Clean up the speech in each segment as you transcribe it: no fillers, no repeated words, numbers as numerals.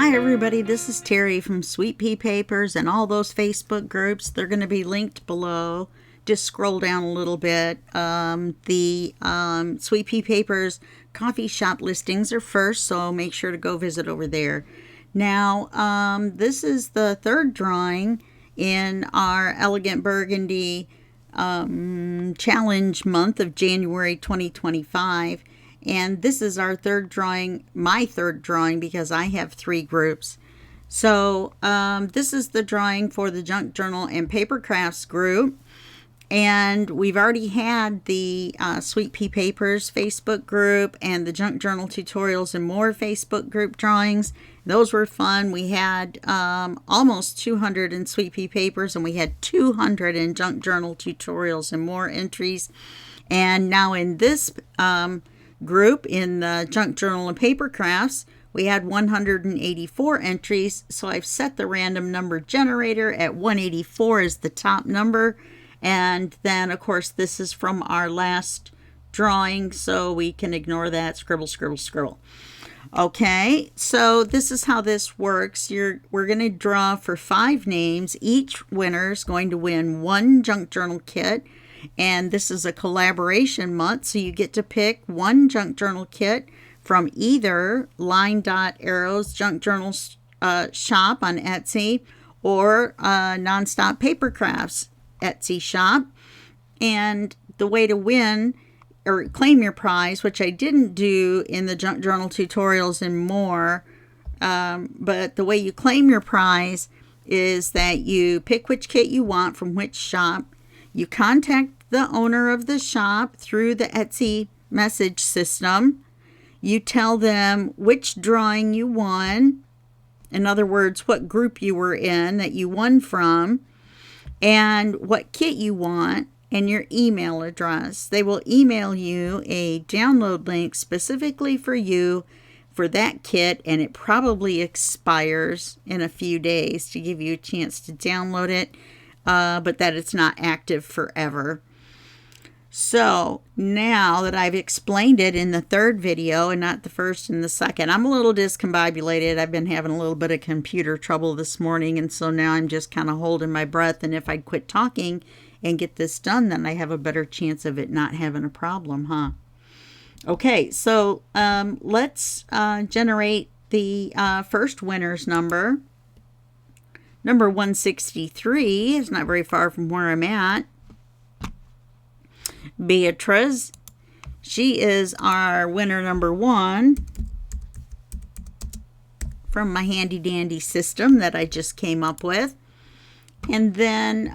Hi everybody, this is Terry from Sweet Pea Papers and all those Facebook groups. They're going to be linked below. Just scroll down a little bit. The Sweet Pea Papers coffee shop listings are first, so make sure to go visit over there. Now, this is the third drawing in our Elegant Burgundy challenge month of January 2025. And this is our third drawing, my third drawing, because I have 3 groups. So this is the drawing for the Junk Journal and Papercrafts group. And we've already had the Sweet Pea Papers Facebook group and the Junk Journal Tutorials and More Facebook group drawings. Those were fun. We had almost 200 in Sweet Pea Papers, and we had 200 in Junk Journal Tutorials and More entries. And now in this group in the Junk Journal and Papercrafts, we had 184 entries, so I've set the random number generator at 184 as the top number. And then of course this is from our last drawing, so we can ignore that. Scribble, scribble, scribble. Okay, so this is how this works. We're going to draw for 5 names. Each winner is going to win 1 Junk Journal kit. And this is a collaboration month, so you get to pick 1 Junk Journal kit from either Line Dot Arrow's Junk Journal shop on Etsy or Nonstop Papercrafts Etsy shop. And the way to win or claim your prize, which I didn't do in the Junk Journal Tutorials and More, but the way you claim your prize is that you pick which kit you want from which shop. You contact the owner of the shop through the Etsy message system. You tell them which drawing you won. In other words, what group you were in that you won from, and what kit you want, and your email address. They will email you a download link specifically for you for that kit, and it probably expires in a few days to give you a chance to download it. But that it's not active forever. So now that I've explained it in the third video and not the first and the second, I'm a little discombobulated. I've been having a little bit of computer trouble this morning, and so now I'm just kind of holding my breath. And if I'd quit talking and get this done, then I have a better chance of it not having a problem, huh? Okay, so let's generate the first winner's number. Number 163 is not very far from where I'm at. Beatrice, she is our winner number 1 from my handy dandy system that I just came up with. And then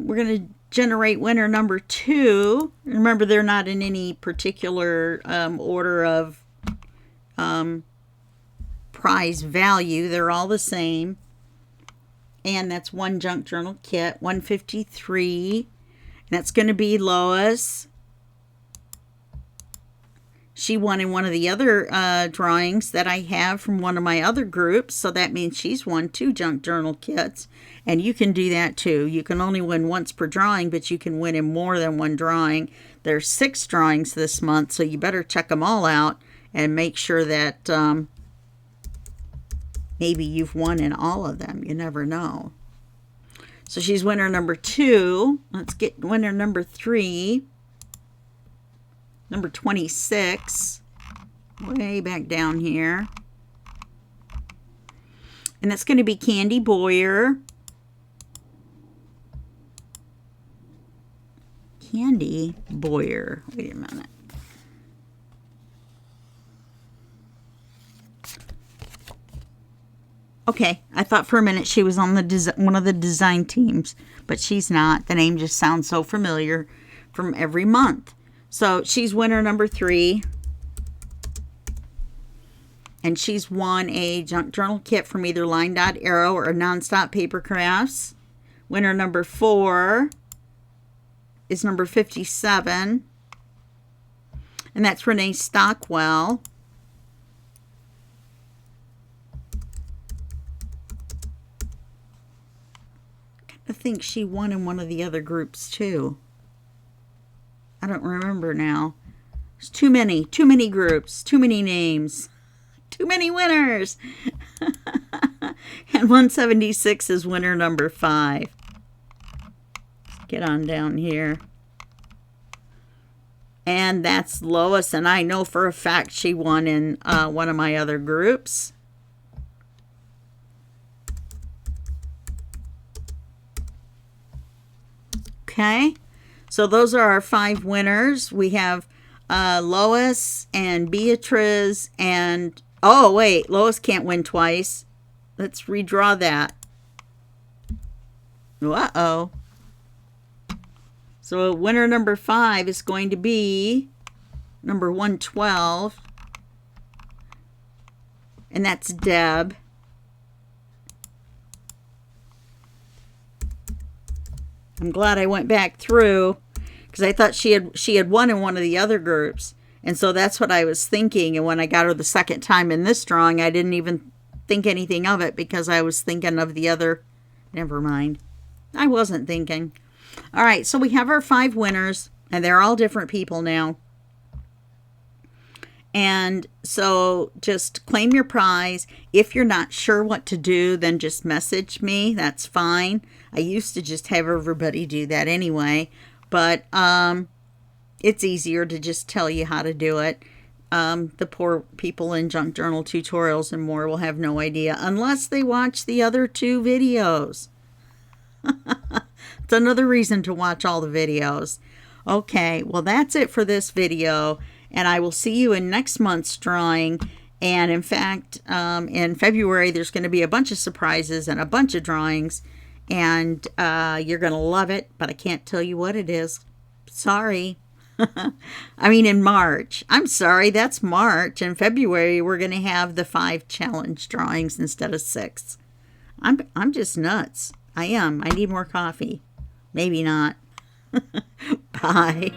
we're going to generate winner number 2. Remember, they're not in any particular order of prize value. They're all the same. And that's 1 Junk Journal kit, 153. And that's going to be Lois. She won in one of the other drawings that I have from one of my other groups. So that means she's won 2 Junk Journal kits. And you can do that too. You can only win once per drawing, but you can win in more than 1 drawing. There's 6 drawings this month, so you better check them all out and make sure that maybe you've won in all of them. You never know. So she's winner number 2. Let's get winner number 3. Number 26. Way back down here. And that's going to be Candy Boyer. Candy Boyer. Wait a minute. Okay, I thought for a minute she was on the one of the design teams, but she's not. The name just sounds so familiar from every month. So she's winner number 3. And she's won a Junk Journal kit from either Line Dot Arrow or Nonstop Papercrafts. Winner number 4 is number 57. And that's Renee Stockwell. I think she won in one of the other groups too. I don't remember now. There's too many groups, too many names Too many winners. And 176 is winner number 5. Get on down here. And that's Lois, and I know for a fact she won in one of my other groups. Okay, so those are our 5 winners. We have Lois and Beatrice and... Oh, wait, Lois can't win twice. Let's redraw that. Uh-oh. So winner number 5 is going to be number 112. And that's Deb. I'm glad I went back through because I thought she had won in one of the other groups. And so that's what I was thinking. And when I got her the second time in this drawing, I didn't even think anything of it because I was thinking of the other. Never mind. I wasn't thinking. All right, so we have our 5 winners, and they're all different people now. And so just claim your prize. If you're not sure what to do, then just message me. That's fine. I used to just have everybody do that anyway, but it's easier to just tell you how to do it. The poor people in Junk Journal tutorials and more will have no idea unless they watch the other 2 videos. It's another reason to watch all the videos. Okay, well that's it for this video, and I will see you in next month's drawing. And in fact, in February there's going to be a bunch of surprises and a bunch of drawings, and you're going to love it, but I can't tell you what it is. Sorry. I mean in March. I'm sorry, that's March. In February we're going to have the 5 challenge drawings instead of 6. I'm just nuts. I am. I need more coffee. Maybe not. Bye.